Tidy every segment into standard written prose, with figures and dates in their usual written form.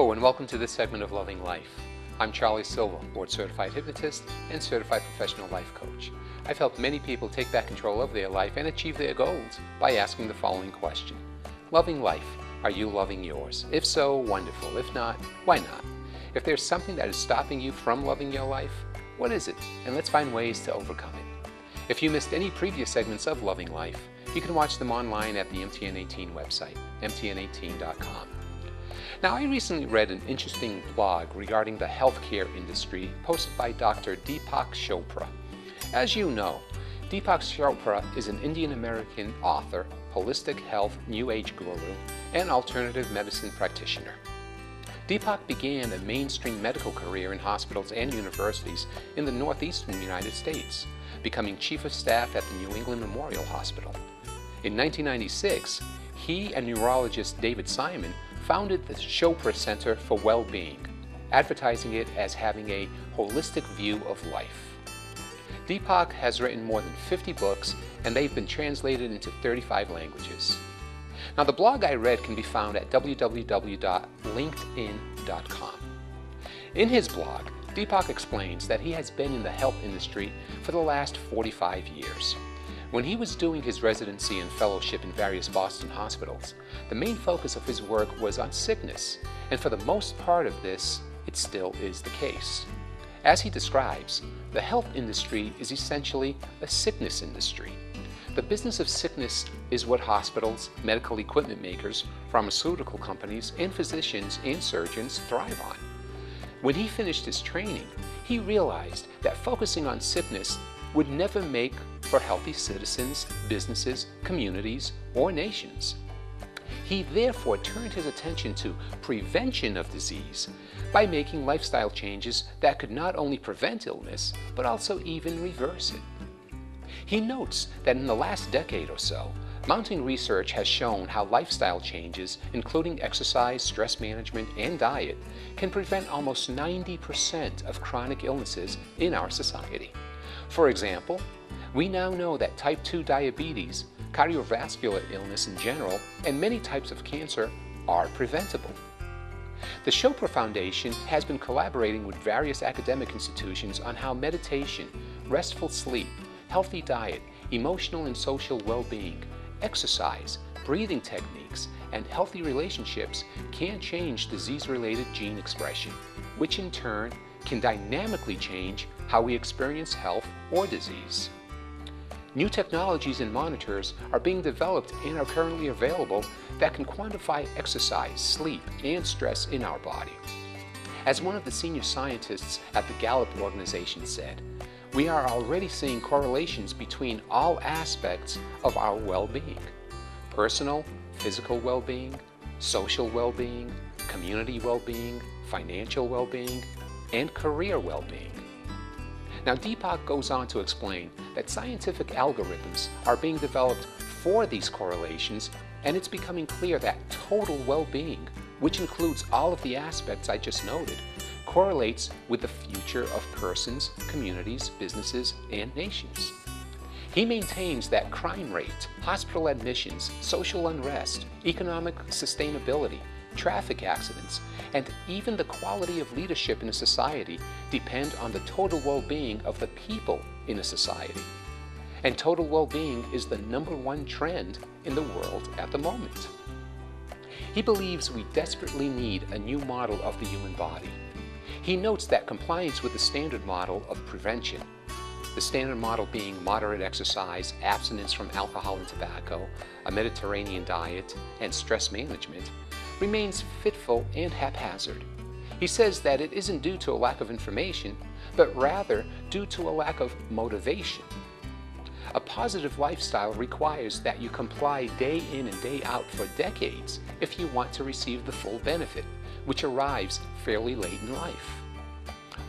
Hello and welcome to this segment of Loving Life. I'm Charlie Silva, board certified hypnotist and certified professional life coach. I've helped many people take back control of their life and achieve their goals by asking the following question. Loving life, are you loving yours? If so, wonderful. If not, why not? If there's something that is stopping you from loving your life, what is it? And let's find ways to overcome it. If you missed any previous segments of Loving Life, you can watch them online at the MTN18 website, mtn18.com. Now, I recently read an interesting blog regarding the healthcare industry posted by Dr. Deepak Chopra. As you know, Deepak Chopra is an Indian-American author, holistic health New Age guru, and alternative medicine practitioner. Deepak began a mainstream medical career in hospitals and universities in the northeastern United States, becoming chief of staff at the New England Memorial Hospital. In 1996, he and neurologist David Simon founded the Chopra Center for Well-Being, advertising it as having a holistic view of life. Deepak has written more than 50 books, and they've been translated into 35 languages. Now, the blog I read can be found at www.linkedin.com. In his blog, Deepak explains that he has been in the health industry for the last 45 years. When he was doing his residency and fellowship in various Boston hospitals, the main focus of his work was on sickness, and for the most part of this, it still is the case. As he describes, the health industry is essentially a sickness industry. The business of sickness is what hospitals, medical equipment makers, pharmaceutical companies, and physicians and surgeons thrive on. When he finished his training, he realized that focusing on sickness would never make for healthy citizens, businesses, communities, or nations. He therefore turned his attention to prevention of disease by making lifestyle changes that could not only prevent illness, but also even reverse it. He notes that in the last decade or so, mounting research has shown how lifestyle changes, including exercise, stress management, and diet, can prevent almost 90% of chronic illnesses in our society. For example, we now know that type 2 diabetes, cardiovascular illness in general, and many types of cancer are preventable. The Chopra Foundation has been collaborating with various academic institutions on how meditation, restful sleep, healthy diet, emotional and social well-being, exercise, breathing techniques, and healthy relationships can change disease-related gene expression, which in turn can dynamically change how we experience health or disease. New technologies and monitors are being developed and are currently available that can quantify exercise, sleep, and stress in our body. As one of the senior scientists at the Gallup organization said, we are already seeing correlations between all aspects of our well-being: personal, physical well-being, social well-being, community well-being, financial well-being, and career well-being. Now, Deepak goes on to explain that scientific algorithms are being developed for these correlations, and it's becoming clear that total well-being, which includes all of the aspects I just noted, correlates with the future of persons, communities, businesses, and nations. He maintains that crime rate, hospital admissions, social unrest, economic sustainability, traffic accidents, and even the quality of leadership in a society depend on the total well-being of the people in a society. And total well-being is the #1 trend in the world at the moment. He believes we desperately need a new model of the human body. He notes that compliance with the standard model of prevention, the standard model being moderate exercise, abstinence from alcohol and tobacco, a Mediterranean diet, and stress management, remains fitful and haphazard. He says that it isn't due to a lack of information, but rather due to a lack of motivation. A positive lifestyle requires that you comply day in and day out for decades if you want to receive the full benefit, which arrives fairly late in life.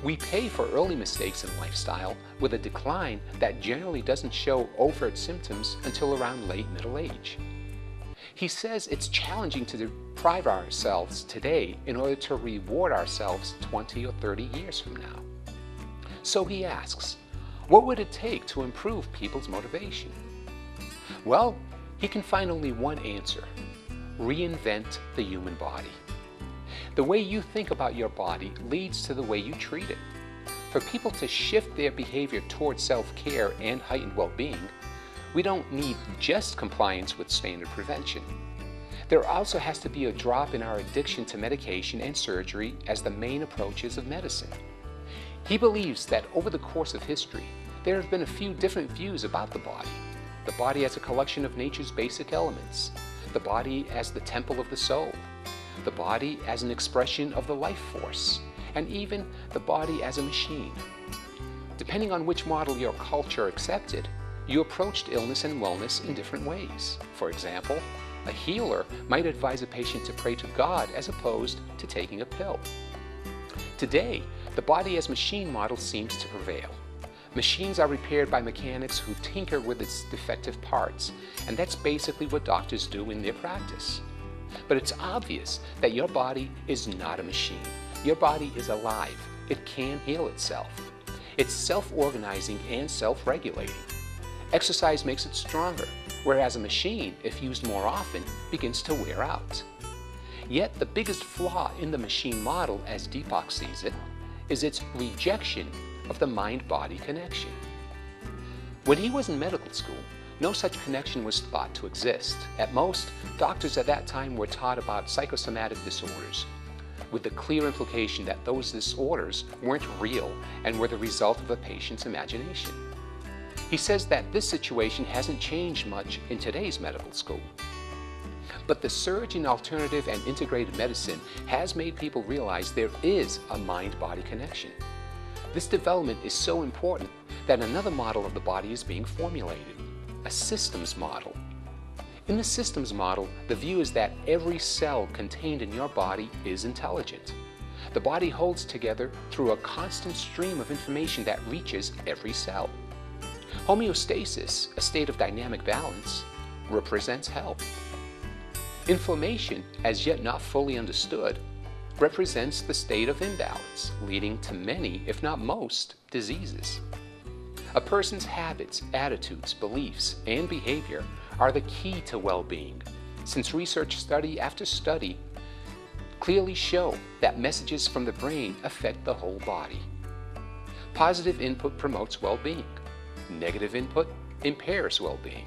We pay for early mistakes in lifestyle with a decline that generally doesn't show overt symptoms until around late middle age. He says it's challenging to deprive ourselves today in order to reward ourselves 20 or 30 years from now. So he asks, what would it take to improve people's motivation? Well, he can find only one answer: reinvent the human body. The way you think about your body leads to the way you treat it. For people to shift their behavior towards self-care and heightened well-being, we don't need just compliance with standard prevention. There also has to be a drop in our addiction to medication and surgery as the main approaches of medicine. He believes that over the course of history, there have been a few different views about the body as a collection of nature's basic elements, the body as the temple of the soul, the body as an expression of the life force, and even the body as a machine. Depending on which model your culture accepted, you approached illness and wellness in different ways. For example, a healer might advise a patient to pray to God as opposed to taking a pill. Today, the body as machine model seems to prevail. Machines are repaired by mechanics who tinker with its defective parts, and that's basically what doctors do in their practice. But it's obvious that your body is not a machine. Your body is alive. It can heal itself. It's self-organizing and self-regulating. Exercise makes it stronger, whereas a machine, if used more often, begins to wear out. Yet the biggest flaw in the machine model, as Deepak sees it, is its rejection of the mind-body connection. When he was in medical school, no such connection was thought to exist. At most, doctors at that time were taught about psychosomatic disorders, with the clear implication that those disorders weren't real and were the result of a patient's imagination. He says that this situation hasn't changed much in today's medical school. But the surge in alternative and integrated medicine has made people realize there is a mind-body connection. This development is so important that another model of the body is being formulated, a systems model. In the systems model, the view is that every cell contained in your body is intelligent. The body holds together through a constant stream of information that reaches every cell. Homeostasis, a state of dynamic balance, represents health. Inflammation, as yet not fully understood, represents the state of imbalance, leading to many, if not most, diseases. A person's habits, attitudes, beliefs, and behavior are the key to well-being, since research study after study clearly show that messages from the brain affect the whole body. Positive input promotes well-being. Negative input impairs well-being.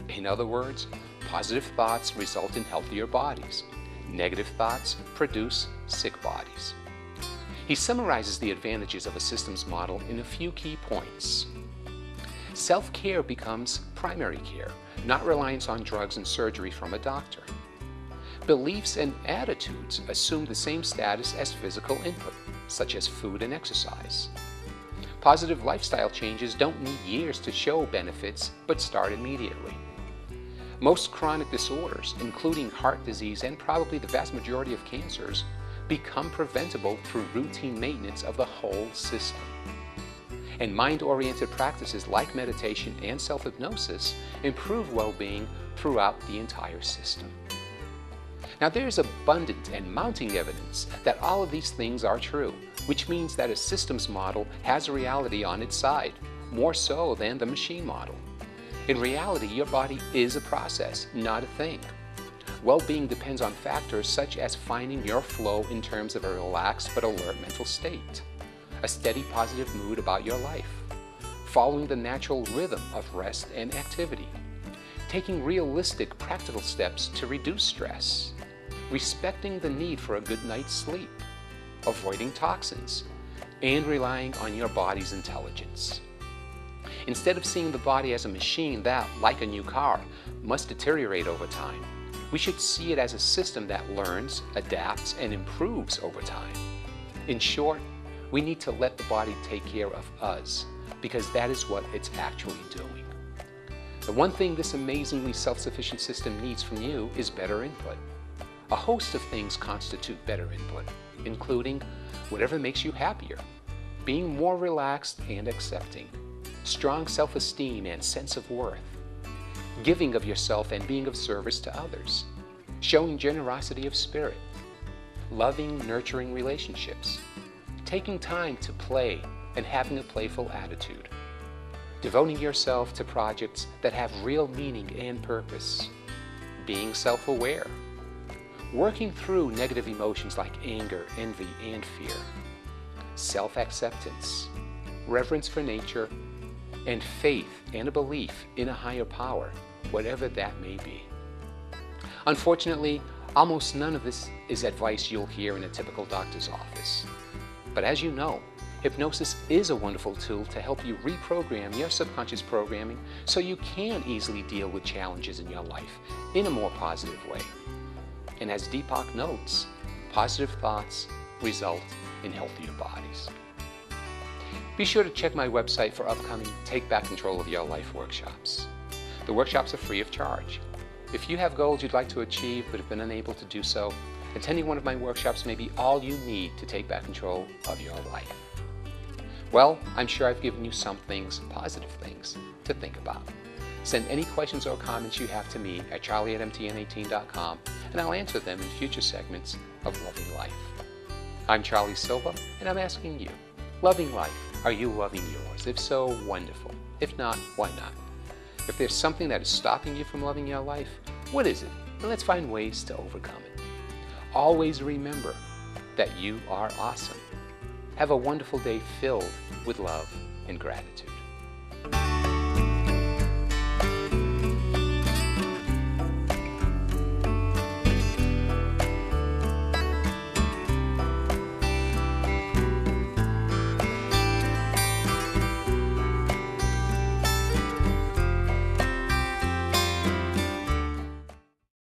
In other words, positive thoughts result in healthier bodies. Negative thoughts produce sick bodies. He summarizes the advantages of a systems model in a few key points. Self-care becomes primary care, not reliance on drugs and surgery from a doctor. Beliefs and attitudes assume the same status as physical input, such as food and exercise. Positive lifestyle changes don't need years to show benefits, but start immediately. Most chronic disorders, including heart disease and probably the vast majority of cancers, become preventable through routine maintenance of the whole system. And mind-oriented practices like meditation and self-hypnosis improve well-being throughout the entire system. Now, there is abundant and mounting evidence that all of these things are true, which means that a systems model has reality on its side, more so than the machine model. In reality, your body is a process, not a thing. Well-being depends on factors such as finding your flow in terms of a relaxed but alert mental state, a steady positive mood about your life, following the natural rhythm of rest and activity, taking realistic practical steps to reduce stress, respecting the need for a good night's sleep, avoiding toxins, and relying on your body's intelligence. Instead of seeing the body as a machine that, like a new car, must deteriorate over time, we should see it as a system that learns, adapts, and improves over time. In short, we need to let the body take care of us, because that is what it's actually doing. The one thing this amazingly self-sufficient system needs from you is better input. A host of things constitute better input, including whatever makes you happier, being more relaxed and accepting, strong self-esteem and sense of worth, giving of yourself and being of service to others, showing generosity of spirit, loving, nurturing relationships, taking time to play and having a playful attitude, devoting yourself to projects that have real meaning and purpose, being self-aware, working through negative emotions like anger, envy, and fear, self-acceptance, reverence for nature, and faith and a belief in a higher power, whatever that may be. Unfortunately, almost none of this is advice you'll hear in a typical doctor's office. But as you know, hypnosis is a wonderful tool to help you reprogram your subconscious programming so you can easily deal with challenges in your life in a more positive way. And as Deepak notes, positive thoughts result in healthier bodies. Be sure to check my website for upcoming Take Back Control of Your Life workshops. The workshops are free of charge. If you have goals you'd like to achieve but have been unable to do so, attending one of my workshops may be all you need to take back control of your life. Well, I'm sure I've given you some things, positive things, to think about. Send any questions or comments you have to me at charlie@mtn18.com, and I'll answer them in future segments of Loving Life. I'm Charlie Silva, and I'm asking you, loving life, are you loving yours? If so, wonderful. If not, why not? If there's something that is stopping you from loving your life, what is it? And let's find ways to overcome it. Always remember that you are awesome. Have a wonderful day filled with love and gratitude.